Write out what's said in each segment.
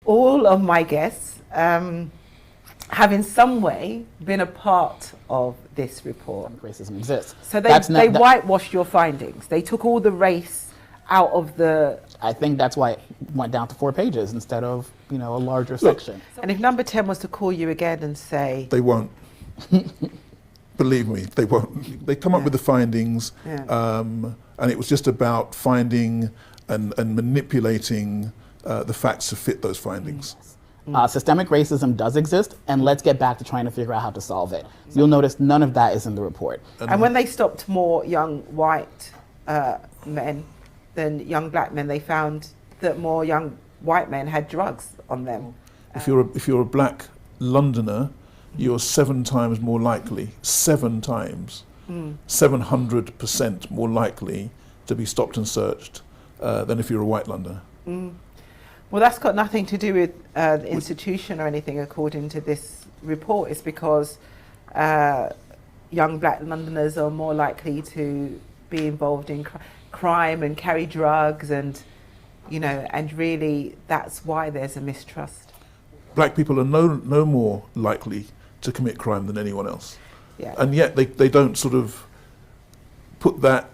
all of my guests have in some way been a part of this report. Racism exists. So they whitewashed your findings. They took all the race out of the... I think that's why it went down to 4 pages instead of, a larger section. And if number 10 was to call you again and say... They won't. Believe me, they won't. They come up with the findings, and it was just about finding and manipulating the facts to fit those findings. Systemic racism does exist, and let's get back to trying to figure out how to solve it. So you'll notice none of that is in the report. And when they stopped more young white men than young black men, they found that more young white men had drugs on them. If you're a black Londoner, you're 7 times more likely, 7 times, 700% more likely to be stopped and searched than if you're a white Londoner. Well, that's got nothing to do with the institution or anything, according to this report. It's because young black Londoners are more likely to be involved in crime and carry drugs, and and really that's why there's a mistrust. Black people are no more likely to commit crime than anyone else. Yeah. And yet they don't sort of put that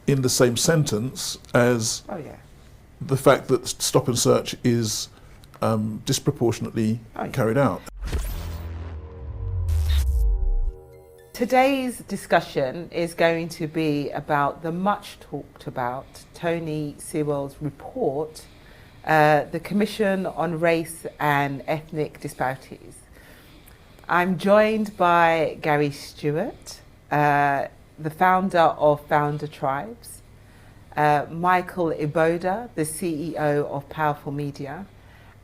in the same sentence as the fact that stop and search is disproportionately carried out. Today's discussion is going to be about the much talked about Tony Sewell's report, the Commission on Race and Ethnic Disparities. I'm joined by Gary Stewart, the founder of Founder Tribes, Michael Iboda, the CEO of Powerful Media,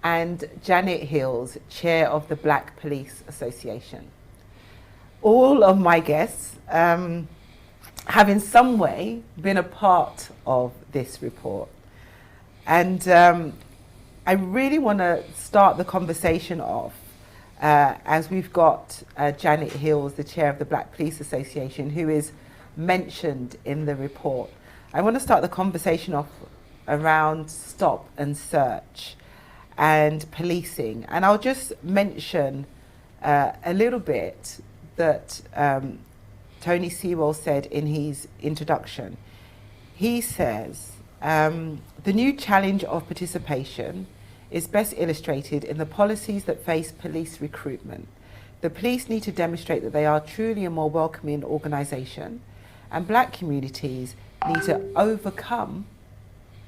and Janet Hills, chair of the Black Police Association. All of my guests have in some way been a part of this report. And I really want to start the conversation off as we've got Janet Hills, the chair of the Black Police Association, who is mentioned in the report. I want to start the conversation off around stop and search and policing. And I'll just mention a little bit that Tony Sewell said in his introduction. He says, the new challenge of participation is best illustrated in the policies that face police recruitment. The police need to demonstrate that they are truly a more welcoming organisation, and black communities need to overcome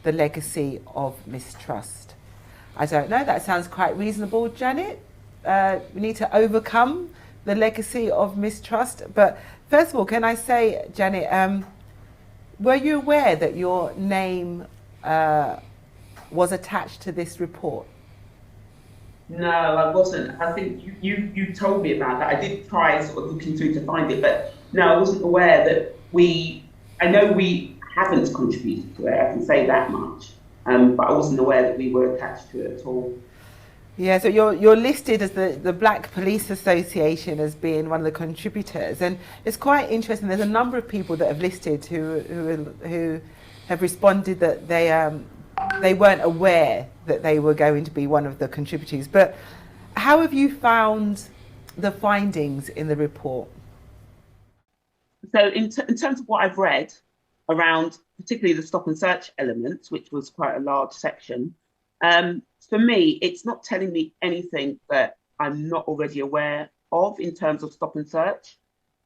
the legacy of mistrust. I don't know, that sounds quite reasonable, Janet. We need to overcome the legacy of mistrust. But first of all, can I say, Janet, were you aware that your name was attached to this report? No, I wasn't. I think you told me about that. I did try sort of looking through to find it, but no, I wasn't aware that I know we haven't contributed to it, I can say that much, but I wasn't aware that we were attached to it at all. Yeah, so you're listed as the Black Police Association as being one of the contributors, and it's quite interesting. There's a number of people that have listed who have responded that they weren't aware that they were going to be one of the contributors. But how have you found the findings in the report? So in terms of what I've read around particularly the stop and search elements, which was quite a large section, for me, it's not telling me anything that I'm not already aware of in terms of stop and search.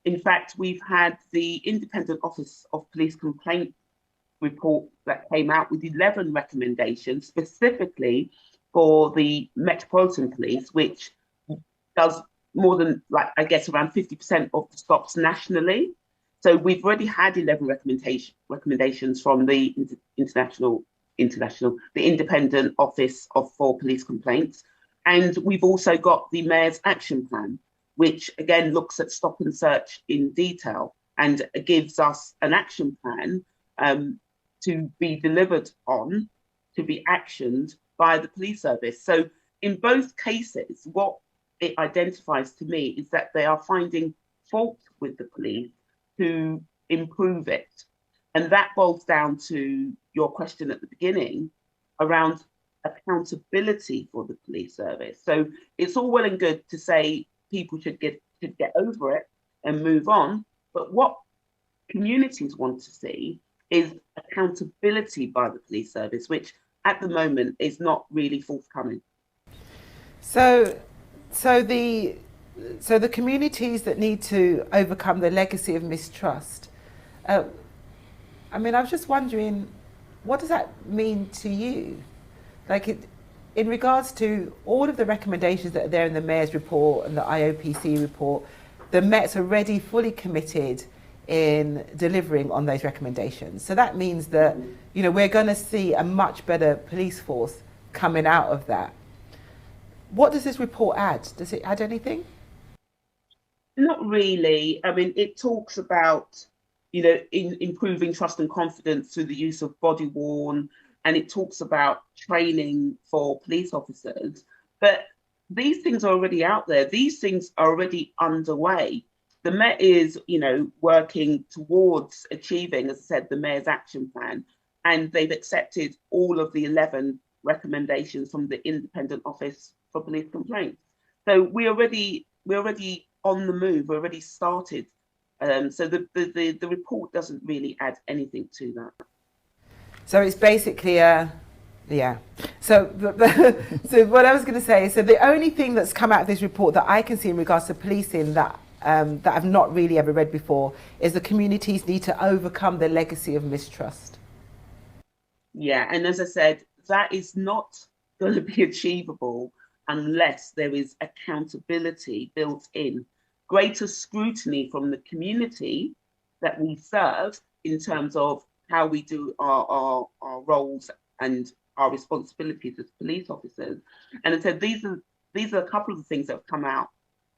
In fact, we've had the Independent Office of Police Complaint report that came out with 11 recommendations specifically for the Metropolitan Police, which does more than, I guess, around 50% of the stops nationally. So we've already had 11 recommendations from the the Independent Office for Police Complaints. And we've also got the Mayor's Action Plan, which again looks at stop and search in detail and gives us an action plan to be delivered on, to be actioned by the police service. So in both cases, what it identifies to me is that they are finding fault with the police to improve it. And that boils down to your question at the beginning around accountability for the police service. So it's all well and good to say people should get over it and move on, but what communities want to see is accountability by the police service, which at the moment is not really forthcoming. So the communities that need to overcome the legacy of mistrust. I mean, I was just wondering, what does that mean to you? In regards to all of the recommendations that are there in the Mayor's report and the IOPC report, the Met's already fully committed in delivering on those recommendations. So that means that, we're going to see a much better police force coming out of that. What does this report add? Does it add anything? Not really. I mean, it talks about, in improving trust and confidence through the use of body worn, and it talks about training for police officers. But these things are already out there. These things are already underway. The Met is, working towards achieving, as I said, the Mayor's action plan, and they've accepted all of the 11 recommendations from the Independent Office for Police Complaints. So we're already on the move. We're already started. So the report doesn't really add anything to that. So it's basically So, so what I was going to say is, so the only thing that's come out of this report that I can see in regards to policing that I've not really ever read before is the communities need to overcome the legacy of mistrust. Yeah, and as I said, that is not going to be achievable unless there is accountability built in, greater scrutiny from the community that we serve in terms of how we do our roles and our responsibilities as police officers. And I said these are a couple of the things that have come out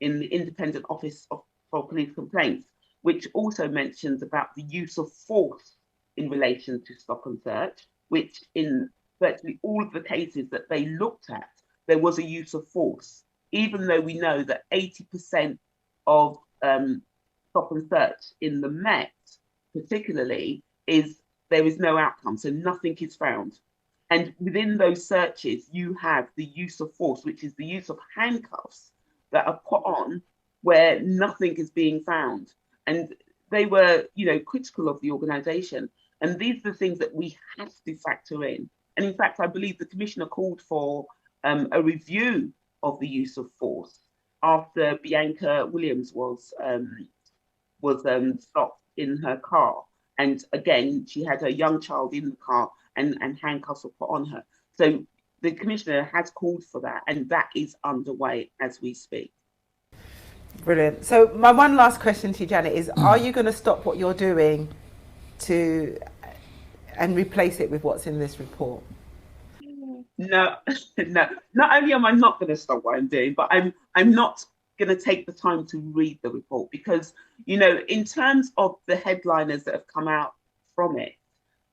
in the Independent Office for Police Complaints, which also mentions about the use of force in relation to stop and search, which in virtually all of the cases that they looked at, there was a use of force, even though we know that 80% of stop and search in the Met, particularly, there is no outcome, so nothing is found. And within those searches, you have the use of force, which is the use of handcuffs that are put on where nothing is being found. And they were, critical of the organisation. And these are the things that we have to factor in. And in fact, I believe the Commissioner called for a review of the use of force after Bianca Williams was stopped in her car. And again, she had a young child in the car and handcuffs were put on her. So the Commissioner has called for that, and that is underway as we speak. Brilliant. So my one last question to you, Janet, is are you going to stop what you're doing and replace it with what's in this report? No. Not only am I not going to stop what I'm doing, but I'm not going to take the time to read the report because, in terms of the headliners that have come out from it,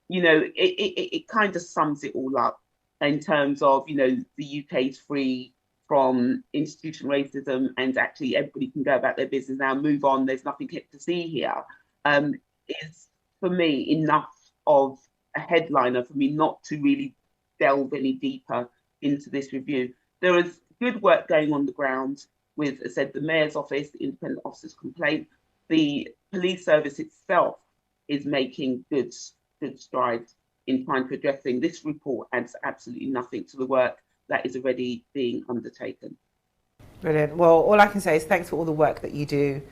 it kind of sums it all up in terms of, the UK's free from institutional racism and actually everybody can go about their business now, move on, there's nothing to see here, is for me enough of a headliner for me not to really delve any deeper into this review. There is good work going on the ground with, as I said, the Mayor's Office, the Independent Officers Complaint. The police service itself is making good strides in trying to addressing. This report adds absolutely nothing to the work that is already being undertaken. Brilliant. Well, all I can say is thanks for all the work that you do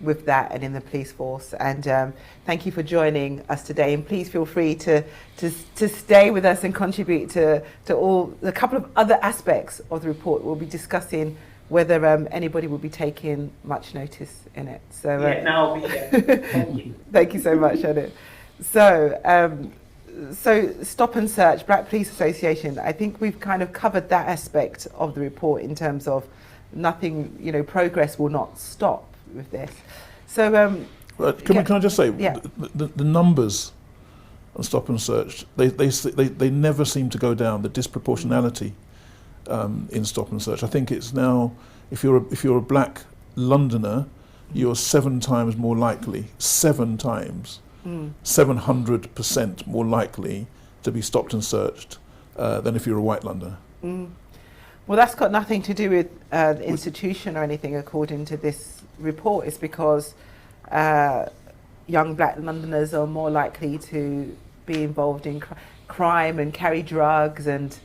with that and in the police force, and thank you for joining us today, and please feel free to stay with us and contribute to all the couple of other aspects of the report. We'll be discussing whether anybody will be taking much notice in it. So I'll be here. Thank you. Thank you so much, Janet. So Stop and Search, Black Police Association, I think we've kind of covered that aspect of the report in terms of nothing, progress will not stop with this. So can I just say, yeah. the numbers on Stop and Search, they never seem to go down, the disproportionality in Stop and Search. I think it's now, if you're a black Londoner, you're 7 times more likely, 700% more likely to be stopped and searched than if you're a white Londoner. Well, that's got nothing to do with the institution or anything, according to this report. It's because young black Londoners are more likely to be involved in crime and carry drugs, and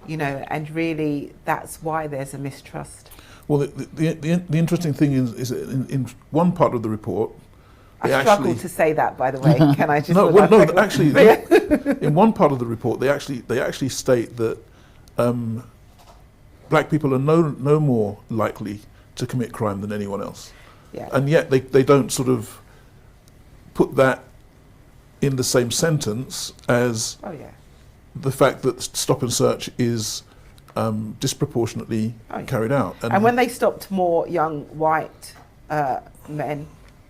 and really that's why there's a mistrust. Well, the interesting thing is that in one part of the report, I struggle to say that, by the way. Can I just? Actually, in one part of the report, they actually state that black people are no more likely to commit crime than anyone else, and yet they don't sort of put that in the same sentence as the fact that stop and search is disproportionately carried out. And when they stopped more young white men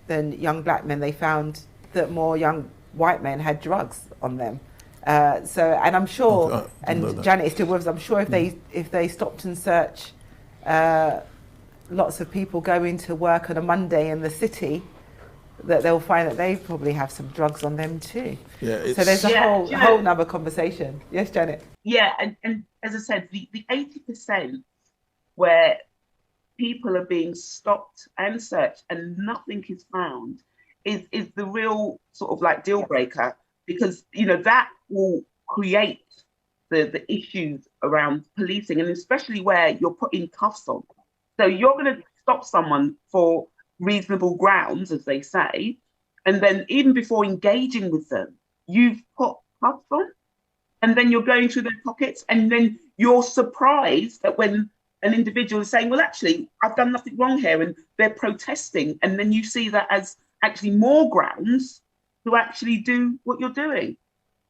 than young black men, they found that more young white men had drugs on them. And I'm sure, and Janet is still with us, I'm sure if they stopped and search lots of people going to work on a Monday in the city, that they'll find that they probably have some drugs on them too. So there's a whole nother conversation. Yes, Janet? Yeah, and as I said, the 80% where people are being stopped and searched and nothing is found is the real sort of like deal breaker, because that will create the issues around policing, and especially where you're putting cuffs on. So you're going to stop someone for reasonable grounds, as they say, and then even before engaging with them, you've put cuffs on, and then you're going through their pockets, and then you're surprised that when an individual is saying, well, actually, I've done nothing wrong here, and they're protesting, and then you see that as actually more grounds to actually do what you're doing.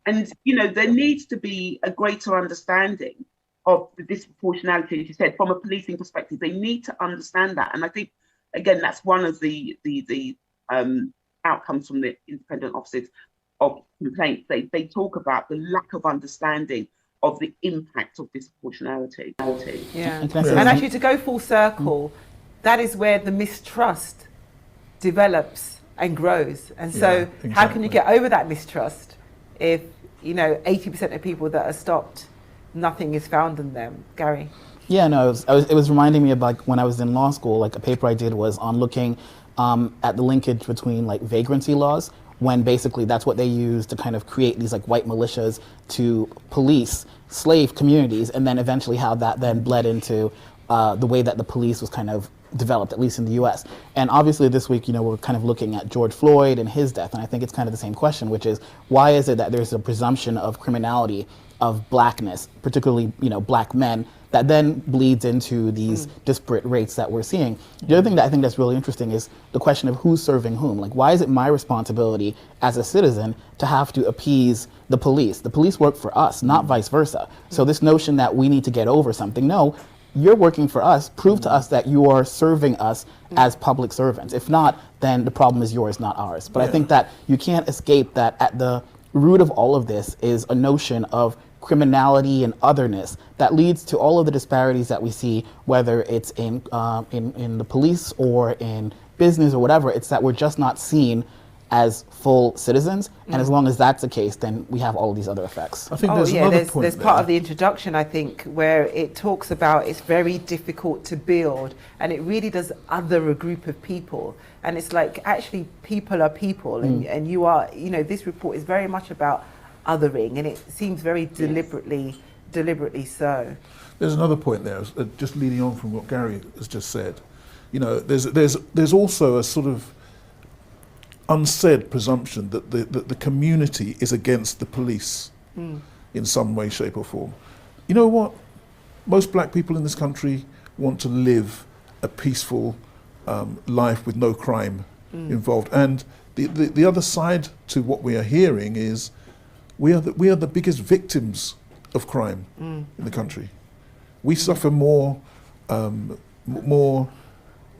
And, there needs to be a greater understanding of the disproportionality, as you said, from a policing perspective. They need to understand that. And I think, again, that's one of the outcomes from the independent offices of complaints. They talk about the lack of understanding of the impact of disproportionality. Yeah. And actually, to go full circle, that is where the mistrust develops and grows. And so how can you get over that mistrust if 80% of people that are stopped, nothing is found in them? Gary? Yeah, no, it was reminding me of like when I was in law school, like a paper I did was on looking at the linkage between like vagrancy laws, when basically that's what they use to kind of create these like white militias to police slave communities, and then eventually how that then bled into the way that the police was kind of developed, at least in the US. And obviously this week, we're kind of looking at George Floyd and his death, and I think it's kind of the same question, which is why is it that there's a presumption of criminality of blackness, particularly black men, that then bleeds into these disparate rates that we're seeing. The other thing that I think that's really interesting is the question of who's serving whom. Like, why is it my responsibility as a citizen to have to appease the police? The police work for us, not vice versa. So this notion that we need to get over something, no, you're working for us. Prove to us that you are serving us as public servants. If not, then the problem is yours, not ours. But I think that you can't escape that at the root of all of this is a notion of criminality and otherness that leads to all of the disparities that we see, whether it's in the police or in business or whatever. It's that we're just not seen as full citizens, and as long as that's the case, then we have all of these other effects. I think there's part of the introduction, I think, where it talks about it's very difficult to build, and it really does other a group of people, and it's like actually people are people, and you are, this report is very much about othering, and it seems very deliberately so. There's another point there, just leading on from what Gary has just said. There's also a sort of unsaid presumption that the community is against the police in some way, shape or form. You know what? Most black people in this country want to live a peaceful life with no crime involved. And the other side to what we are hearing is we are the biggest victims of crime in the country. We suffer more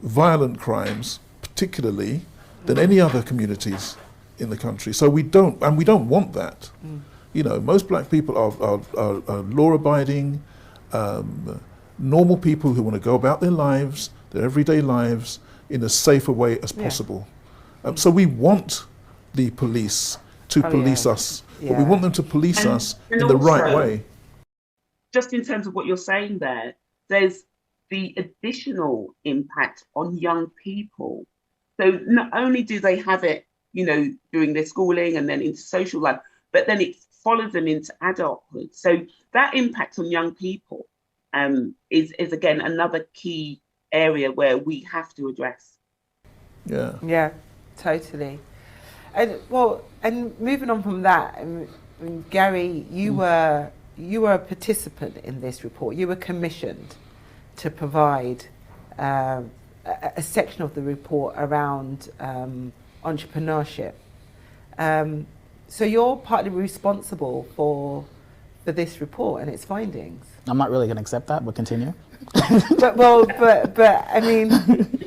violent crimes, particularly, than any other communities in the country. So we don't want that. Most black people are law-abiding, normal people who want to go about their lives, their everyday lives, in as safe a way as possible. So we want the police to police us, but we want them to police us in the right way. just in terms of what you're saying there, there's the additional impact on young people. So not only do they have it, during their schooling and then into social life, but then it follows them into adulthood. So that impact on young people is again another key area where we have to address. Yeah, totally. And moving on from that, Gary, you were a participant in this report. You were commissioned to provide a section of the report around entrepreneurship. So you're partly responsible for this report and its findings. I'm not really going to accept that, but continue. but I mean,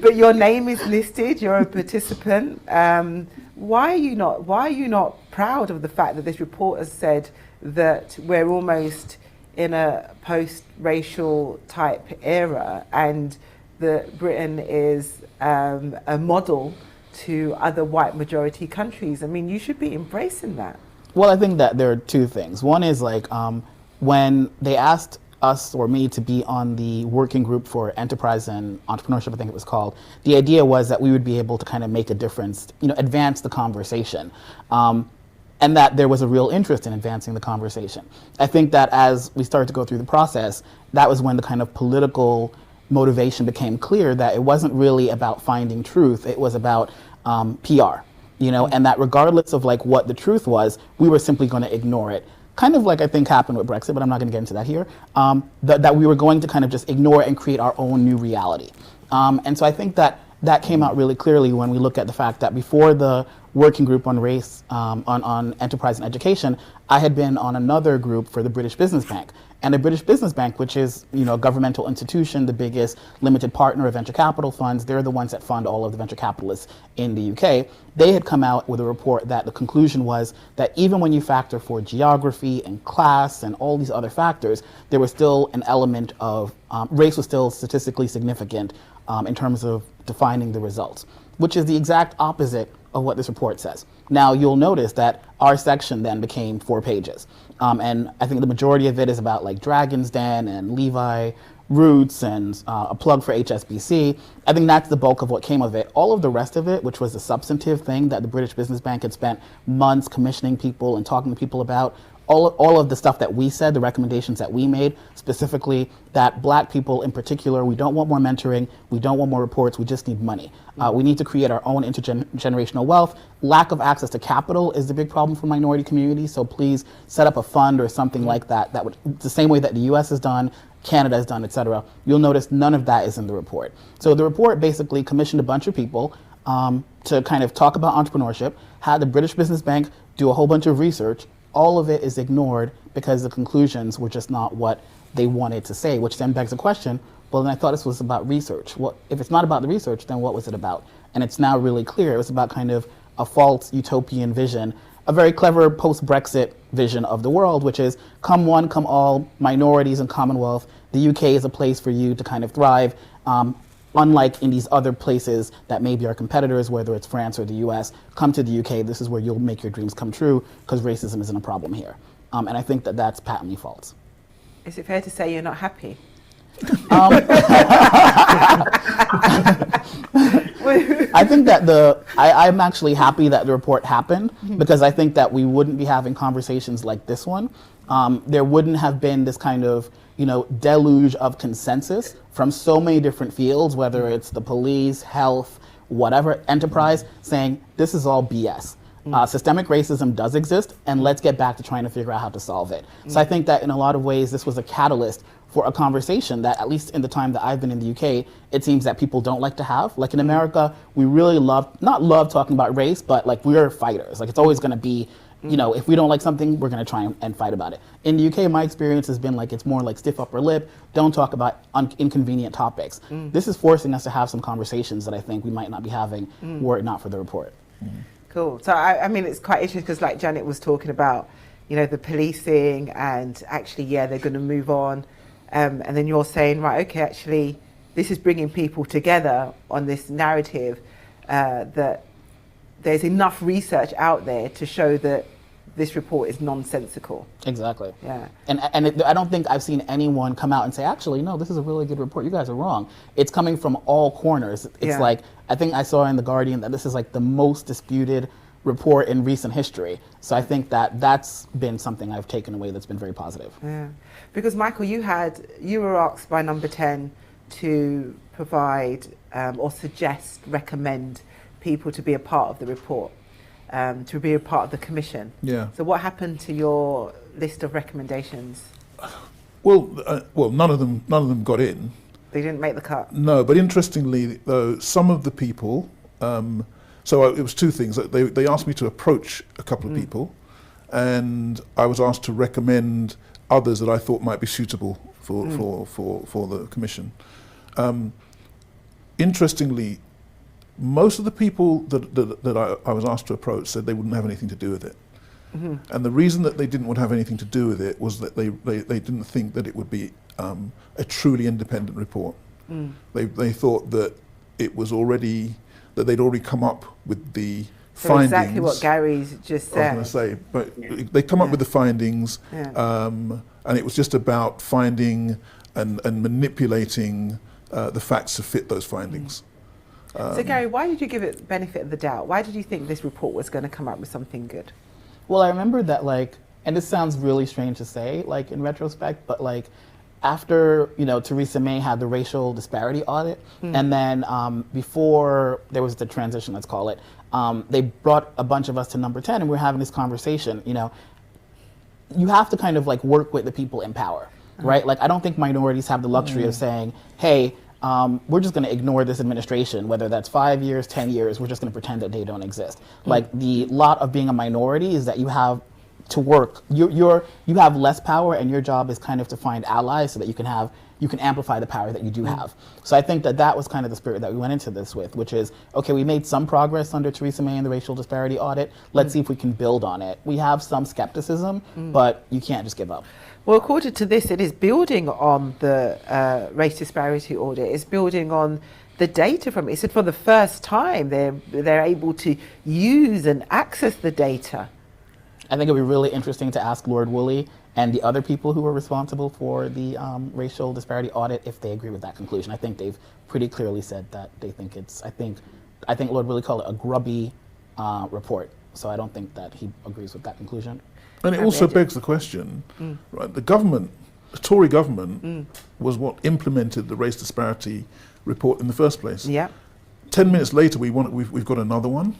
but your name is listed. You're a participant. Why are you not proud of the fact that this report has said that we're almost in a post-racial type era, and that Britain is a model to other white majority countries? I mean, you should be embracing that. Well, I think that there are two things. One is when they asked us or me to be on the working group for enterprise and entrepreneurship, I think it was called, the idea was that we would be able to kind of make a difference, advance the conversation. And that there was a real interest in advancing the conversation. I think that as we started to go through the process, that was when the kind of political motivation became clear that it wasn't really about finding truth, it was about PR, and that regardless of what the truth was, we were simply going to ignore it. Kind of like I think happened with Brexit, but I'm not going to get into that here, that we were going to kind of just ignore it and create our own new reality. And so I think that came out really clearly when we look at the fact that before the working group on race, on enterprise and education, I had been on another group for the British Business Bank. And the British Business Bank, which is a governmental institution, the biggest limited partner of venture capital funds, they're the ones that fund all of the venture capitalists in the UK. They had come out with a report that the conclusion was that even when you factor for geography and class and all these other factors, there was still an element of race was still statistically significant in terms of defining the results, which is the exact opposite of what this report says. Now, you'll notice that our section then became 4 pages. And I think the majority of it is about Dragon's Den and Levi Roots and a plug for HSBC. I think that's the bulk of what came of it. All of the rest of it, which was a substantive thing that the British Business Bank had spent months commissioning people and talking to people about, all of the stuff that we said, the recommendations that we made, specifically that Black people in particular, we don't want more mentoring, we don't want more reports, we just need money. We need to create our own intergenerational wealth. Lack of access to capital is the big problem for minority communities, so please set up a fund or something like that, that would, the same way that the US has done, Canada has done, et cetera. You'll notice none of that is in the report. So the report basically commissioned a bunch of people to kind of talk about entrepreneurship, had the British Business Bank do a whole bunch of research. All of it is ignored because the conclusions were just not what they wanted to say, which then begs the question, well, then I thought this was about research. Well, if it's not about the research, then what was it about? And it's now really clear. It was about kind of a false utopian vision, a very clever post-Brexit vision of the world, which is come one, come all, minorities and Commonwealth. The UK is a place for you to kind of thrive. Unlike in these other places that may be our competitors, whether it's France or the US, come to the UK, this is where you'll make your dreams come true because racism isn't a problem here. And I think that that's patently false. Is it fair to say you're not happy? I think that I'm actually happy that the report happened because I think that we wouldn't be having conversations like this one. There wouldn't have been this kind of deluge of consensus from so many different fields, whether it's the police, health, whatever, enterprise, saying this is all BS. Systemic racism does exist, and let's get back to trying to figure out how to solve it. So I think that in a lot of ways, this was a catalyst for a conversation that, at least in the time that I've been in the UK, it seems that people don't like to have. Like in America, we really not love talking about race, but we're fighters. It's always gonna be, if we don't like something, we're gonna try and fight about it. In the UK, my experience has been it's more stiff upper lip, don't talk about inconvenient topics. This is forcing us to have some conversations that I think we might not be having were it not for the report. Cool. So I mean, it's quite interesting because Janet was talking about, the policing and actually, they're going to move on. And then you're saying, right, okay, actually, this is bringing people together on this narrative that there's enough research out there to show that this report is nonsensical. Exactly. Yeah. And I don't think I've seen anyone come out and say, actually, no, this is a really good report. You guys are wrong. It's coming from all corners. It's Yeah. like, I think I saw in The Guardian that this is like the most disputed report in recent history. So I think that that's been something I've taken away that's been very positive. Yeah. Because Michael, you were asked by Number 10 to provide or suggest, recommend people to be a part of the report, to be a part of the commission. Yeah. So what happened to your list of recommendations? Well, none of them got in. They didn't make the cut. No, but interestingly, though, some of the people. So it was two things. They asked me to approach a couple of people, and I was asked to recommend others that I thought might be suitable for the commission. Interestingly, most of the people that I was asked to approach said they wouldn't have anything to do with it. Mm-hmm. And the reason that they didn't want to have anything to do with it was that they didn't think that it would be a truly independent report. Mm. They thought that it was that they'd already come up with the findings. Exactly what Gary's just said. I was going to say, but they come up with the findings, and it was just about finding and manipulating the facts to fit those findings. So Gary, why did you give it benefit of the doubt? Why did you think this report was going to come up with something good? Well, I remember that, like, and this sounds really strange to say, like, in retrospect, but like, after, Theresa May had the racial disparity audit, and then before there was the transition, let's call it, they brought a bunch of us to Number 10, and we were having this conversation. You have to kind of like work with the people in power, right? Like, I don't think minorities have the luxury of saying, hey, we're just going to ignore this administration, whether that's 5 years, 10 years, we're just going to pretend that they don't exist. Like, the lot of being a minority is that you have to work. You have less power, and your job is kind of to find allies so that you can amplify the power that you do have. So I think that was kind of the spirit that we went into this with, which is, okay, we made some progress under Theresa May in the racial disparity audit. Let's see if we can build on it. We have some skepticism, but you can't just give up. Well, according to this, it is building on the race disparity audit. It's building on the data from it. It said for the first time they're able to use and access the data. I think it would be really interesting to ask Lord Woolley and the other people who were responsible for the racial disparity audit if they agree with that conclusion. I think they've pretty clearly said that they think it's, I think Lord Woolley called it a grubby report. So I don't think that he agrees with that conclusion. And it also begs the question, right? The Tory government was what implemented the race disparity report in the first place. Yeah. 10 minutes later, we've got another one,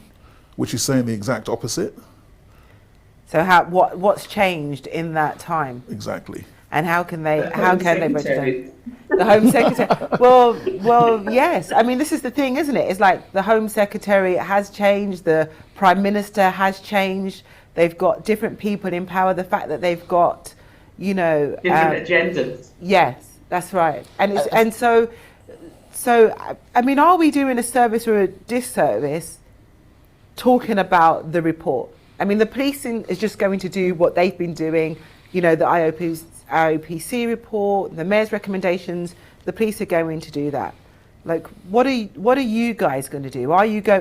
which is saying the exact opposite. So what's changed in that time? Exactly. And how can they register? The Home Secretary. Well, yes. I mean, this is the thing, isn't it? It's like the Home Secretary has changed, the Prime Minister has changed. They've got different people in power. The fact that they've got, different agendas. Yes, that's right. And so I mean, are we doing a service or a disservice talking about the report? I mean, the policing is just going to do what they've been doing, the IOPC report, the mayor's recommendations, the police are going to do that. Like, what are you guys going to do?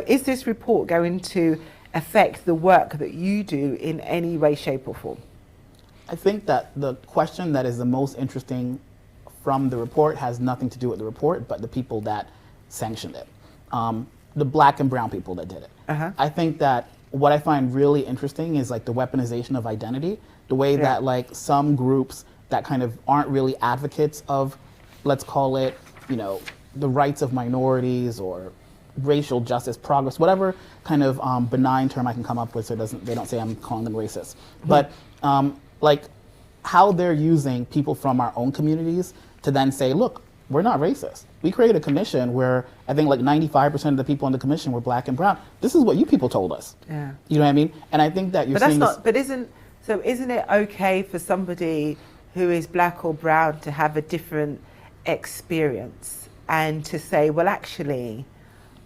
Is this report going to affect the work that you do in any way, shape or form? I think that the question that is the most interesting from the report has nothing to do with the report, but the people that sanctioned it. The black and brown people that did it. Uh-huh. I think that what I find really interesting is like the weaponization of identity, the way that like some groups that kind of aren't really advocates of, let's call it, the rights of minorities or racial justice, progress, whatever kind of benign term I can come up with so they don't say I'm calling them racist. Mm-hmm. But like how they're using people from our own communities to then say, look, we're not racist. We created a commission where I think like 95% of the people on the commission were black and brown. This is what you people told us. Yeah. You know what I mean? And I think that you're seeing this. But isn't it okay for somebody who is black or brown to have a different experience and to say, well, actually,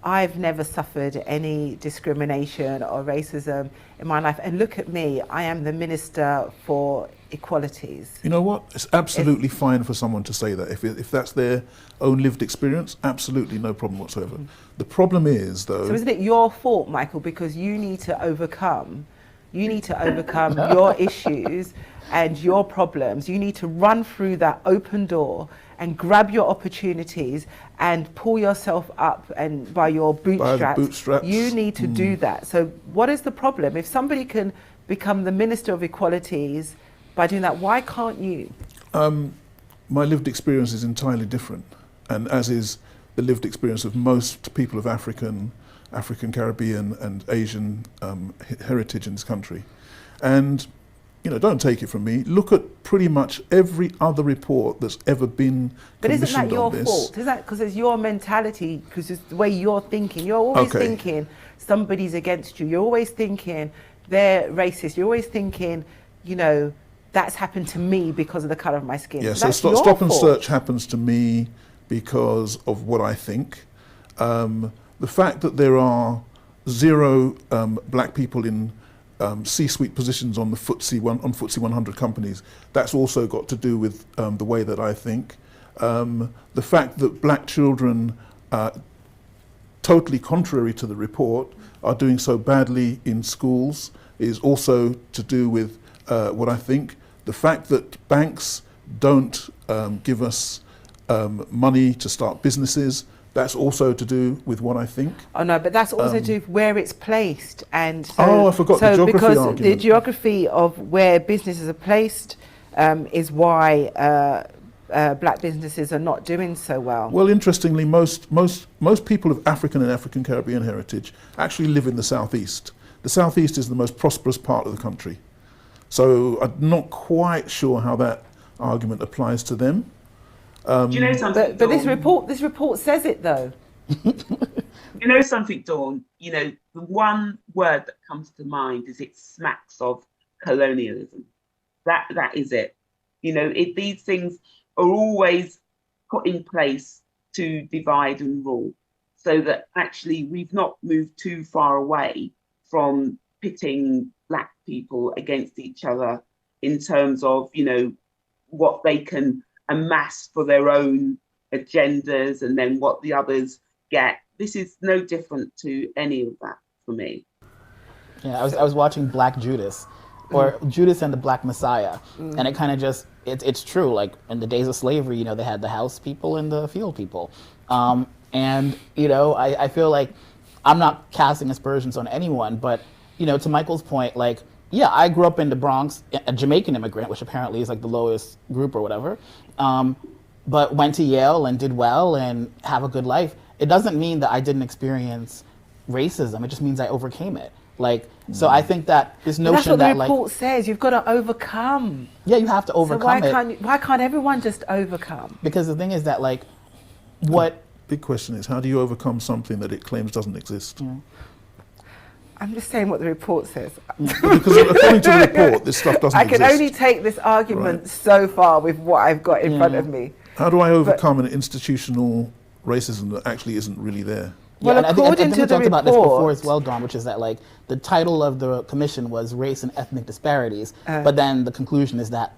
I've never suffered any discrimination or racism in my life. And look at me, I am the Minister for Equalities. You know what? It's absolutely fine for someone to say that. If that's their own lived experience, absolutely no problem whatsoever. The problem is, though... So isn't it your fault, Michael, because you need to overcome You need to overcome your issues and your problems. You need to run through that open door and grab your opportunities and pull yourself up and by your bootstraps. By the bootstraps. You need to do that. So what is the problem? If somebody can become the Minister of Equalities by doing that, why can't you? My lived experience is entirely different, and as is the lived experience of most people of African, Caribbean and Asian heritage in this country. And don't take it from me. Look at pretty much every other report that's ever been But isn't commissioned that your on this. fault? Is that because it's your mentality, because it's the way you're thinking? You're always thinking somebody's against you. You're always thinking they're racist. You're always thinking, that's happened to me because of the colour of my skin. Yeah, so so stop and search happens to me because of what I think. The fact that there are 0 black people in C-suite positions on the FTSE 100 companies, that's also got to do with the way that I think. The fact that black children, totally contrary to the report, are doing so badly in schools is also to do with what I think. The fact that banks don't give us money to start businesses, that's also to do with what I think. Oh no, but that's also to do with where it's placed, and so, I forgot the geography because argument. the geography of where businesses are placed is why black businesses are not doing so well. Well, interestingly, most people of African and African Caribbean heritage actually live in the southeast. The southeast is the most prosperous part of the country, so I'm not quite sure how that argument applies to them. Do you know something? But this report says it though. You know something, Dawn? The one word that comes to mind is it smacks of colonialism. That is it. These things are always put in place to divide and rule, so that actually we've not moved too far away from pitting black people against each other in terms of, what they can amass for their own agendas and then what the others get. This is no different to any of that for me. Yeah, I was watching Black Judas, or Judas and the Black Messiah, and it kind of just, it's true, like in the days of slavery, they had the house people and the field people. And, I feel like I'm not casting aspersions on anyone, but, to Michael's point, like, yeah, I grew up in the Bronx, a Jamaican immigrant, which apparently is like the lowest group or whatever, but went to Yale and did well and have a good life. It doesn't mean that I didn't experience racism. It just means I overcame it. So I think that this notion that's what that the report says. You've got to overcome. Yeah, you have to overcome it. Why can't everyone just overcome? Because the thing is that what... Big question is, how do you overcome something that it claims doesn't exist? Yeah. I'm just saying what the report says. Because according to the report, this stuff doesn't exist. I can only take this argument so far with what I've got in front of me. How do I overcome an institutional racism that actually isn't really there? Well, Yeah, according I think to we the talked about this before report- as well, Dawn, which is that the title of the commission was race and ethnic disparities, but then the conclusion is that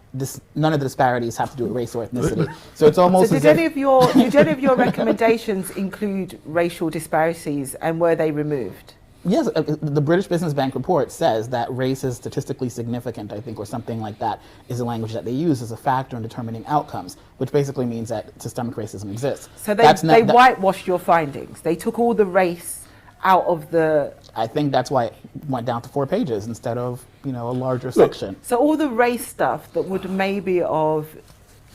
none of the disparities have to do with race or ethnicity. So it's almost So as did if, any of your recommendations include racial disparities, and were they removed? yes, the British Business Bank report says that race is statistically significant, I think, or something like that, is the language that they use as a factor in determining outcomes, which basically means that systemic racism exists. So they whitewashed your findings. They took all the race out of the... I think that's why it went down to 4 pages instead of, a larger section. So all the race stuff that would maybe have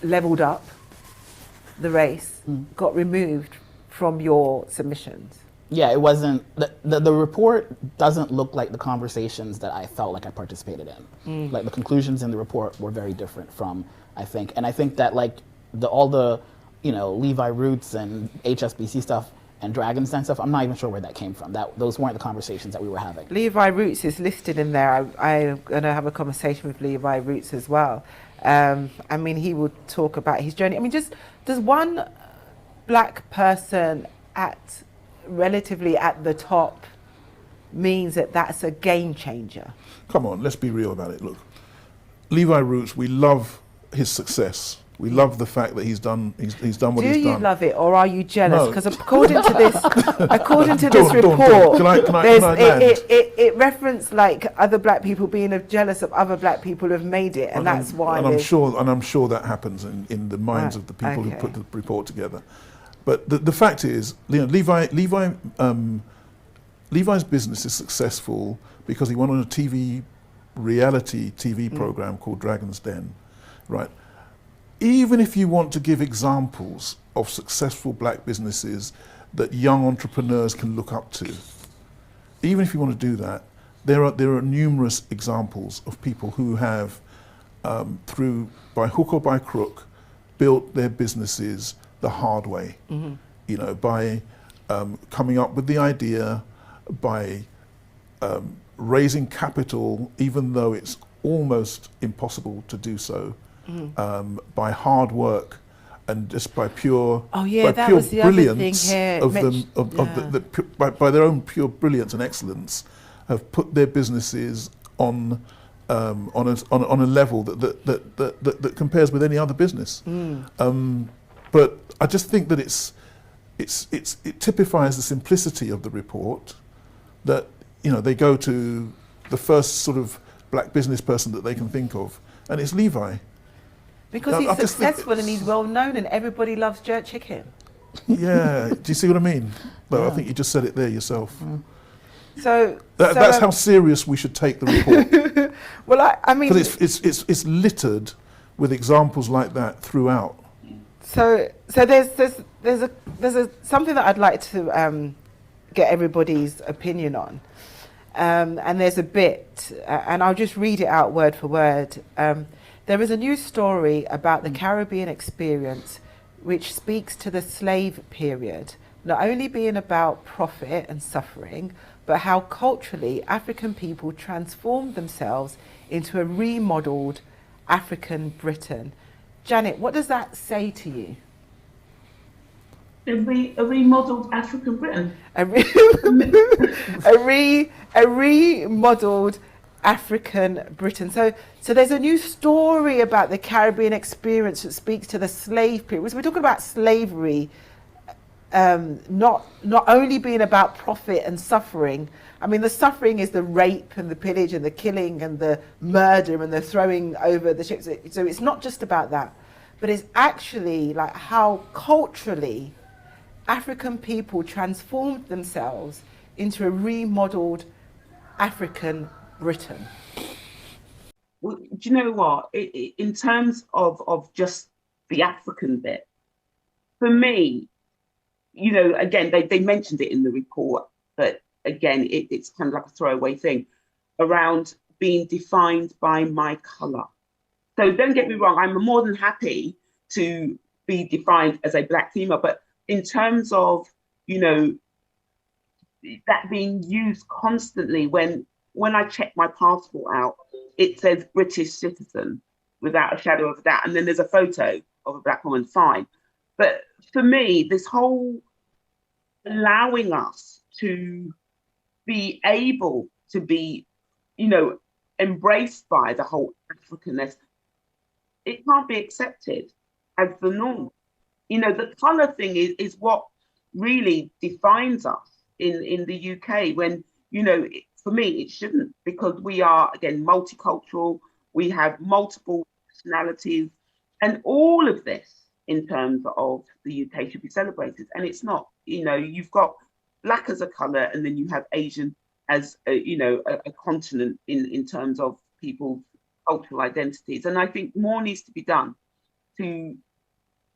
leveled up the race got removed from your submissions. Yeah, it wasn't, the report doesn't look like the conversations that I felt like I participated in. Like the conclusions in the report were very different from, I think. And I think that all the, Levi Roots and HSBC stuff and Dragon's Den stuff, I'm not even sure where that came from. Those weren't the conversations that we were having. Levi Roots is listed in there. I'm going to have a conversation with Levi Roots as well. He would talk about his journey. Does one black person relatively at the top means that that's a game changer? Come on, let's be real about it. Look, Levi Roots, we love his success. We love the fact that he's done what he's done. Do you love it, or are you jealous? No. Because according to this, Dawn, report, can I there's- land? it referenced like other black people being jealous of other black people who have made it, and that's why. I'm sure that happens in the minds of the people who put the report together. But the fact is, Levi's business is successful because he went on a reality TV program called Dragon's Den, right? Even if you want to give examples of successful black businesses that young entrepreneurs can look up to, even if you want to do that, there are numerous examples of people who have, by hook or by crook, built their businesses the hard way. You know, by coming up with the idea, by raising capital, even though it's almost impossible to do so. By hard work and just by pure, that was the brilliance other thing here. by their own pure brilliance and excellence, have put their businesses on a level that compares with any other business. But I just think that it typifies the simplicity of the report. That, you know, they go to the first sort of black business person that they can think of, and it's Levi. Because he's successful and he's well known and everybody loves jerk chicken. Yeah, do you see what I mean? Well, I think you just said it there yourself. So that's how serious we should take the report. Well, I mean, because it's littered with examples like that throughout. So there's something that I'd like to get everybody's opinion on, and there's a bit, and I'll just read it out word for word. There is a new story about the Caribbean experience which speaks to the slave period, not only being about profit and suffering, but how culturally African people transformed themselves into a remodeled African Britain. Janet, what does that say to you? A remodeled African Britain. A remodeled African Britain. So there's a new story about the Caribbean experience that speaks to the slave period. So we're talking about slavery, not only being about profit and suffering. I mean, the suffering is the rape and the pillage and the killing and the murder and the throwing over the ships. So it's not just about that, but it's actually like how culturally African people transformed themselves into a remodeled African Britain. Well, do you know what? In terms of just the African bit, for me, you know, again, they mentioned it in the report, but again, it's kind of like a throwaway thing around being defined by my colour. So don't get me wrong, I'm more than happy to be defined as a black female, but in terms of, you know, that being used constantly when I check my passport out, it says British citizen without a shadow of a doubt. And then there's a photo of a black woman, fine. But for me, this whole allowing us to be able to be, you know, embraced by the whole Africanness, it can't be accepted as the norm. You know, the colour thing is what really defines us in the UK when, you know, for me, it shouldn't, because we are, again, multicultural, we have multiple nationalities, and all of this in terms of the UK should be celebrated. And it's not, you know, you've got black as a colour and then you have Asian as, a continent in terms of people's cultural identities. And I think more needs to be done to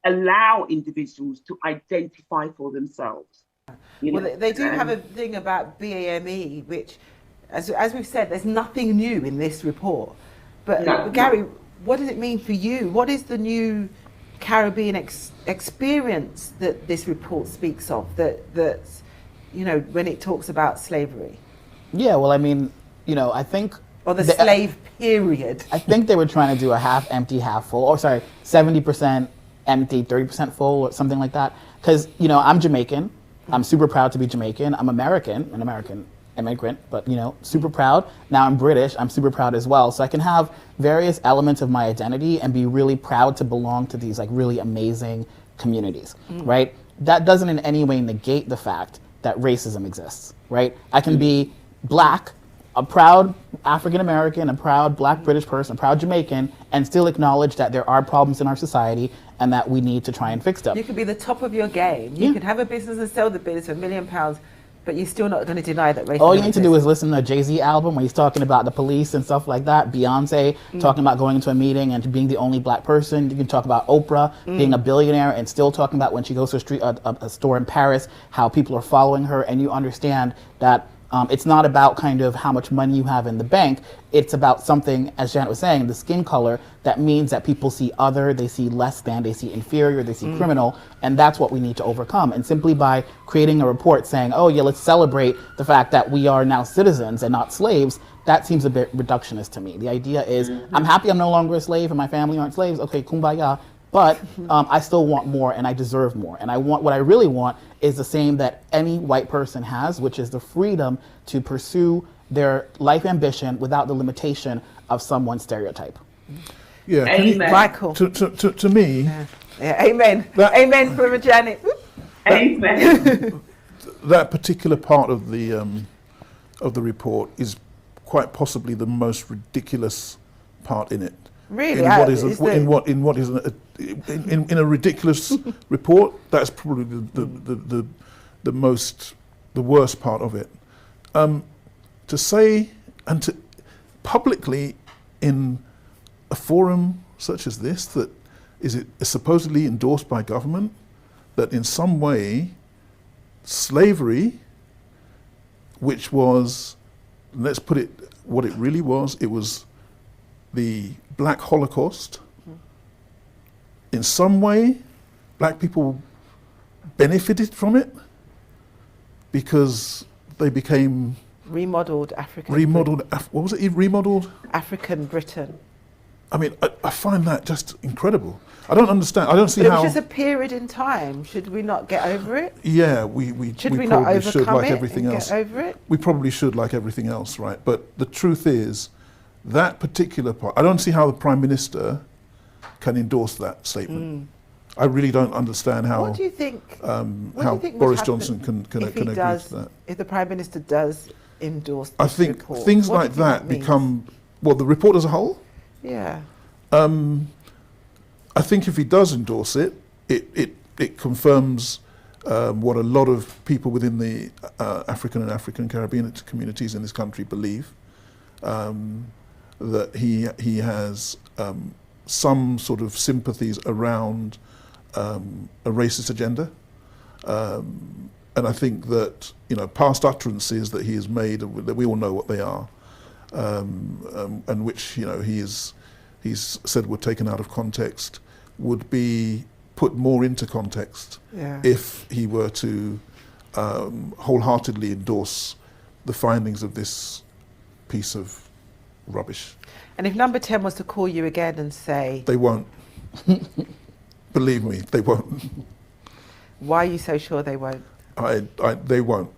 allow individuals to identify for themselves. Well, they do have a thing about BAME, which, as we've said, there's nothing new in this report. But Gary, what does it mean for you? What is the new Caribbean experience that this report speaks of, that's, you know, when it talks about slavery? Yeah, well, I mean, you know, I think... Or the slave period. I think they were trying to do a half empty, half full, or sorry, 70% empty, 30% full, or something like that. Because, you know, I'm Jamaican. I'm super proud to be Jamaican. I'm American, an American immigrant, but super proud. Now I'm British, I'm super proud as well. So I can have various elements of my identity and be really proud to belong to these like really amazing communities, right? That doesn't in any way negate the fact that racism exists, right? I can be black, a proud African American, a proud black British person, a proud Jamaican, and still acknowledge that there are problems in our society and that we need to try and fix them. You could be the top of your game. You could have a business and sell the business for £1 million, but you're still not going to deny that racism All you need to do exists. is listen to a Jay-Z album where he's talking about the police and stuff like that. Beyonce talking about going into a meeting and being the only black person. You can talk about Oprah being a billionaire and still talking about when she goes to a store in Paris, how people are following her, and you understand that it's not about kind of how much money you have in the bank. It's about something, as Janet was saying, the skin color, that means that people see other, they see less than, they see inferior, they see criminal, and that's what we need to overcome. And simply by creating a report saying, oh yeah, let's celebrate the fact that we are now citizens and not slaves, that seems a bit reductionist to me. The idea is, I'm happy I'm no longer a slave and my family aren't slaves, okay, kumbaya. But I still want more and I deserve more. And what I really want is the same that any white person has, which is the freedom to pursue their life ambition without the limitation of someone's stereotype. Yeah, Amen. Michael. to me, Yeah, amen. That- Amen from Janet. Amen. that particular part of the report is quite possibly the most ridiculous part in it. Really? In what is Is in a ridiculous report, that's probably the worst part of it. To say and to publicly in a forum such as this that is supposedly endorsed by government, that in some way slavery, which was, let's put it what it really was, it was the Black Holocaust. In some way, black people benefited from it because they became Remodeled African remodeled. What was it? Remodeled. African Britain. I mean, I find that just incredible. I don't understand. I don't see But it how. was just a period in time. Should we not get over it? Yeah, we Should we not probably should, overcome like it everything and else. get over it? We probably should, like everything else, right? But the truth is, that particular part, I don't see how the Prime Minister can endorse that statement. I really don't understand how What do you think? What do how you think would Boris happen Johnson can if he agree does, to that. if the Prime Minister does endorse this I think report? things What do like you think that means? become, well, the report as a whole. Yeah. I think if he does endorse it, it confirms what a lot of people within the African and African Caribbean communities in this country believe, that he has some sort of sympathies around a racist agenda. And I think that, past utterances that he has made, that we all know what they are, and which, he's said were taken out of context, would be put more into context Yeah. if he were to wholeheartedly endorse the findings of this piece of rubbish. And if Number 10 was to call you again and say, They won't. Believe me, they won't. why are you so sure they won't? They won't.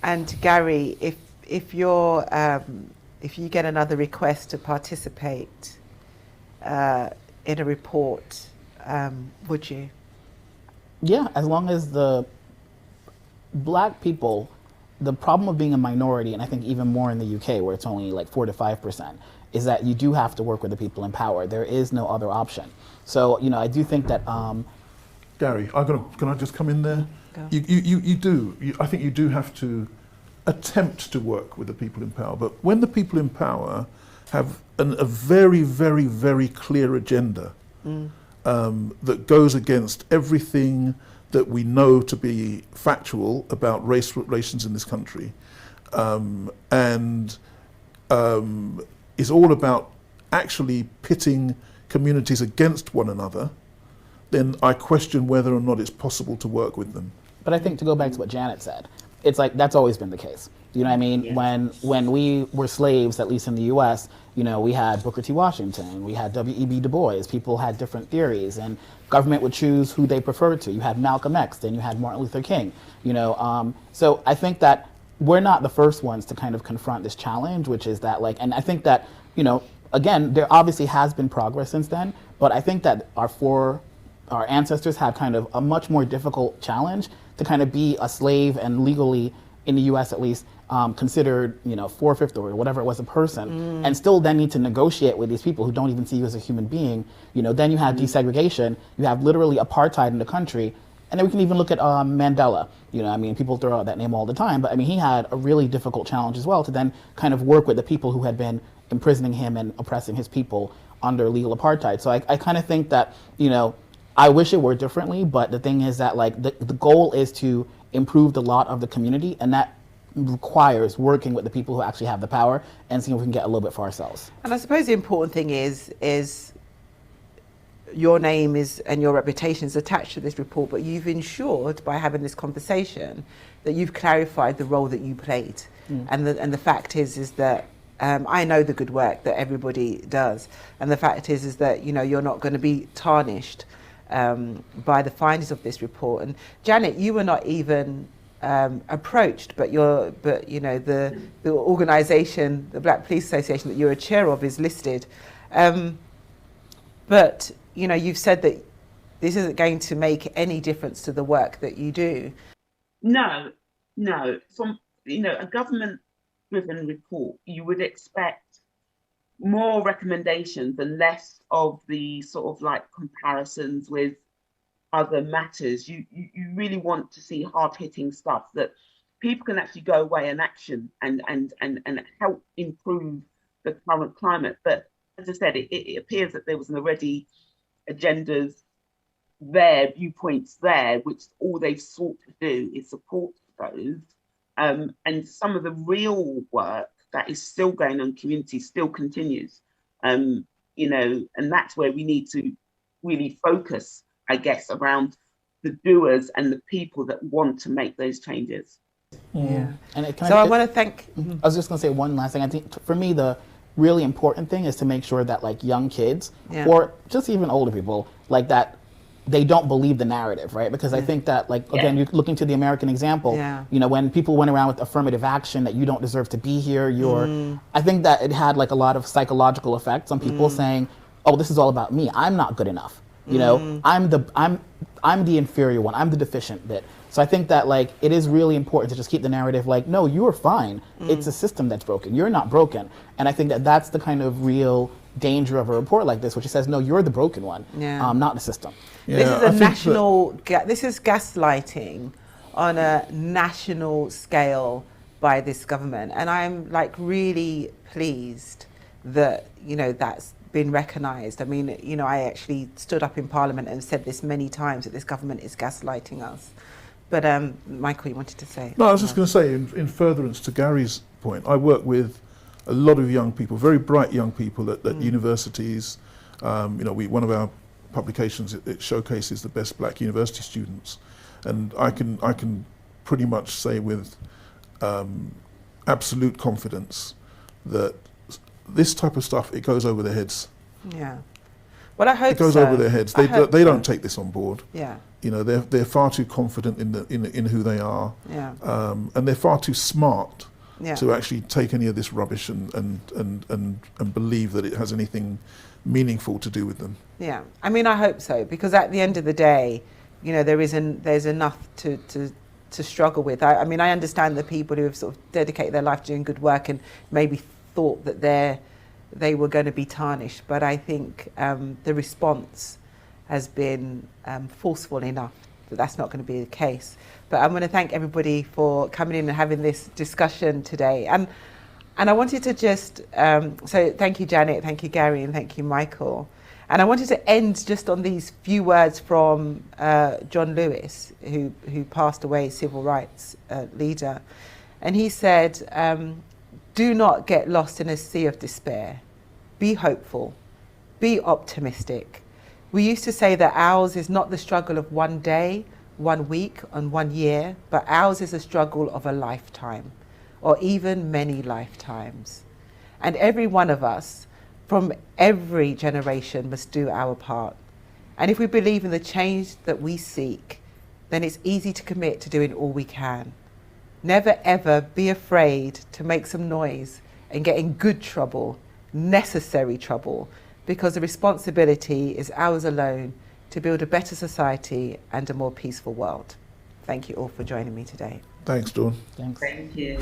And Gary, if you're if you get another request to participate in a report, would you? Yeah, as long as the black people, the problem of being a minority, and I think even more in the UK where it's only like 4 to 5%, is that you do have to work with the people in power. There is no other option. So, I do think that Gary, can I just come in there? Go. I think you do have to attempt to work with the people in power, but when the people in power have a very, very, very clear agenda that goes against everything that we know to be factual about race relations in this country, and is all about actually pitting communities against one another, then I question whether or not it's possible to work with them. But I think to go back to what Janet said, it's like that's always been the case. You know what I mean? Yes. When we were slaves, at least in the U.S., we had Booker T. Washington, we had W.E.B. Du Bois. People had different theories, and government would choose who they preferred to. You had Malcolm X, then you had Martin Luther King. So I think that we're not the first ones to kind of confront this challenge, which is that like, and I think that, you know, again, there obviously has been progress since then, but I think that our ancestors had kind of a much more difficult challenge to kind of be a slave and legally, in the US at least, considered, you know, four-fifth or whatever it was a person, and still then need to negotiate with these people who don't even see you as a human being. You know, then you have desegregation, you have literally apartheid in the country, and then we can even look at Mandela. You know, I mean, people throw out that name all the time, but I mean, he had a really difficult challenge as well to then kind of work with the people who had been imprisoning him and oppressing his people under legal apartheid. So I kind of think that, you know, I wish it were differently, but the thing is that like the goal is to improve the lot of the community, and that requires working with the people who actually have the power and seeing if we can get a little bit for ourselves. And I suppose the important thing is your name is and your reputation is attached to this report, but you've ensured by having this conversation that you've clarified the role that you played. And the fact is that I know the good work that everybody does, and the fact is that, you know, you're not going to be tarnished by the findings of this report. And Janet, you were not even approached, but you know, the organisation, the Black Police Association that you're a chair of, is listed. But you know, you've said that this isn't going to make any difference to the work that you do. No. From, you know, a government-driven report, you would expect more recommendations and less of the sort of like comparisons with other matters. You really want to see hard-hitting stuff that people can actually go away and action and help improve the current climate. But as I said, it appears that there was an already agendas there, viewpoints there, which all they've sought to do is support those. And some of the real work that is still going on in community still continues. You know, and that's where we need to really focus, I guess, around the doers and the people that want to make those changes. Yeah. And I want to thank. I was just going to say one last thing. I think for me, the really important thing is to make sure that like young kids or just even older people like that, they don't believe the narrative, right? Because I think that, like, again, you're looking to the American example, you know, when people went around with affirmative action that you don't deserve to be here, I think that it had like a lot of psychological effects on people saying, oh, this is all about me. I'm not good enough. You know, I'm the inferior one. I'm the deficient bit. So I think that like it is really important to just keep the narrative like, no, you are fine. It's a system that's broken. You're not broken. And I think that that's the kind of real danger of a report like this, which says, no, you're the broken one, not the system. Yeah, this is a national, this is gaslighting on a national scale by this government. And I'm like really pleased that, you know, that's been recognised. I mean, you know, I actually stood up in Parliament and said this many times, that this government is gaslighting us. But Michael, you wanted to say? No, I was just going to say, in furtherance to Gary's point, I work with a lot of young people, very bright young people at universities. You know, one of our publications, it showcases the best black university students, and I can pretty much say with absolute confidence that this type of stuff, it goes over their heads. Yeah. Well, I hope it goes over their heads. They don't take this on board. Yeah. You know, they're far too confident in who they are. Yeah. And they're far too smart to actually take any of this rubbish and believe that it has anything meaningful to do with them. Yeah, I mean, I hope so, because at the end of the day, you know, there's enough to struggle with. I mean, I understand the people who have sort of dedicated their life doing good work and maybe thought that they were going to be tarnished, but I think the response has been forceful enough that that's not going to be the case. But I'm going to thank everybody for coming in and having this discussion today. And I wanted to just, so thank you, Janet, thank you, Gary, and thank you, Michael. And I wanted to end just on these few words from John Lewis, who passed away, civil rights leader. And he said, do not get lost in a sea of despair. Be hopeful. Be optimistic. We used to say that ours is not the struggle of one day, 1 week, and 1 year, but ours is a struggle of a lifetime, or even many lifetimes. And every one of us, from every generation, must do our part. And if we believe in the change that we seek, then it's easy to commit to doing all we can. Never ever be afraid to make some noise and get in good trouble, necessary trouble, because the responsibility is ours alone to build a better society and a more peaceful world. Thank you all for joining me today. Thanks, Dawn. Thanks. Thank you.